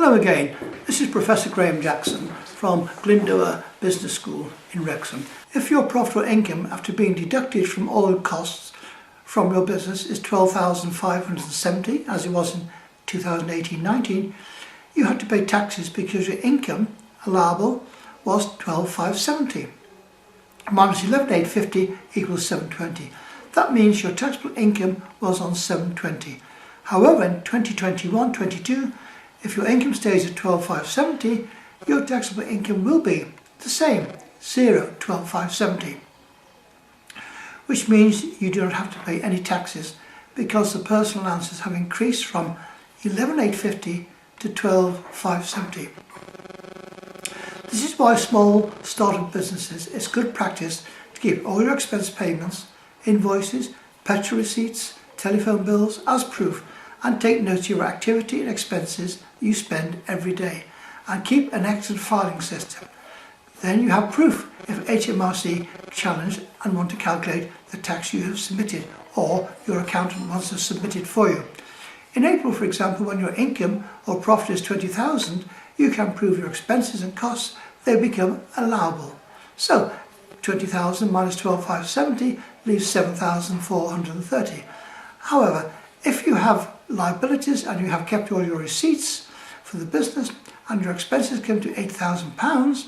Hello again, this is Professor Graham Jackson from Glyndŵr Business School in Wrexham. If your profit or income after being deducted from all costs from your business is 12,570 as it was in 2018-19, you had to pay taxes because your income allowable was 12,570 minus 11,850 equals 720. That means your taxable income was on 720. However, in 2021-22, if your income stays at 12,570, your taxable income will be the same, 12,570. Which means you do not have to pay any taxes because the personal allowances have increased from 11,850 to 12,570. This is why small startup businesses, it's good practice to keep all your expense payments, invoices, petrol receipts, telephone bills as proof, and take note of your activity and expenses you spend every day, and keep an excellent filing system. Then you have proof if HMRC challenge and want to calculate the tax you have submitted or your accountant wants to submit it for you. In April, for example, when your income or profit is 20,000, you can prove your expenses and costs, they become allowable. So 20,000 minus 12,570 leaves 7,430. However, if you have liabilities and you have kept all your receipts for the business and your expenses come to £8,000,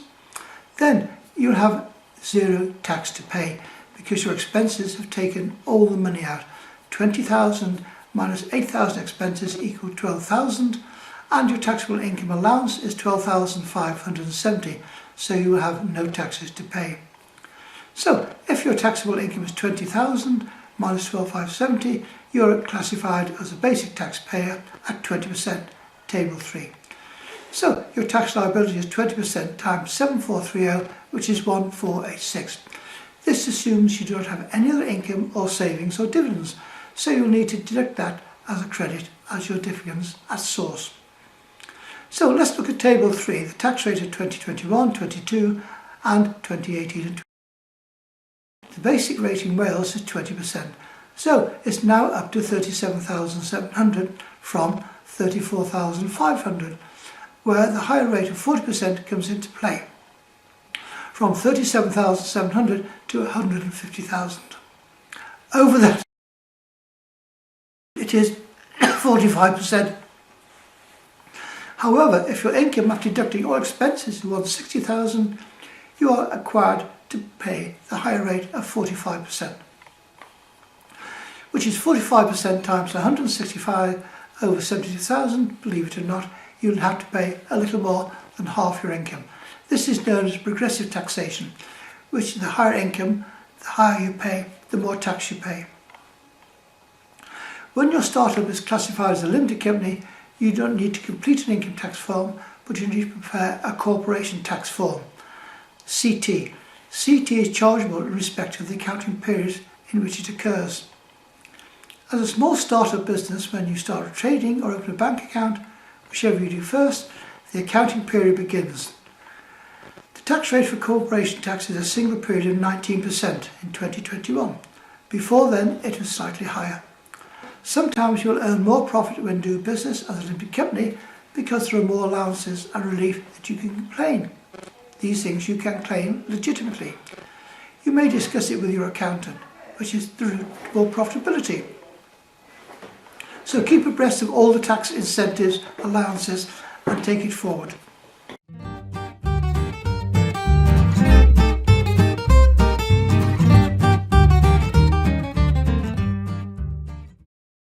then you'll have zero tax to pay because your expenses have taken all the money out. 20,000 minus 8,000 expenses equal 12,000, and your taxable income allowance is 12,570, so you will have no taxes to pay. So if your taxable income is 20,000 minus 12,570, you're classified as a basic taxpayer at 20%, table 3. So your tax liability is 20% times 7,430, which is 1,486. This assumes you don't have any other income or savings or dividends, so you'll need to deduct that as a credit as your dividends at source. So let's look at table 3, the tax rate of 2021, 22 and 2018 and 20. The basic rate in Wales is 20%. So it's now up to 37,700 from 34,500, where the higher rate of 40% comes into play, from 37,700 to 150,000. Over that, it is 45%. However, if your income after deducting all expenses was 60,000, you are required to pay the higher rate of 45%, which is 45% times 165 over 72,000. Believe it or not, you'll have to pay a little more than half your income. This is known as progressive taxation, which the higher income, the higher you pay, the more tax you pay. When your startup is classified as a limited company, you don't need to complete an income tax form, but you need to prepare a corporation tax form, CT. CT is chargeable in respect of the accounting period in which it occurs. As a small startup business, when you start trading or open a bank account, whichever you do first, the accounting period begins. The tax rate for corporation tax is a single period of 19% in 2021. Before then, it was slightly higher. Sometimes you'll earn more profit when doing business as a limited company because there are more allowances and relief that you can claim. These things you can claim legitimately. You may discuss it with your accountant, which is the route to more profitability. So keep abreast of all the tax incentives, allowances, and take it forward.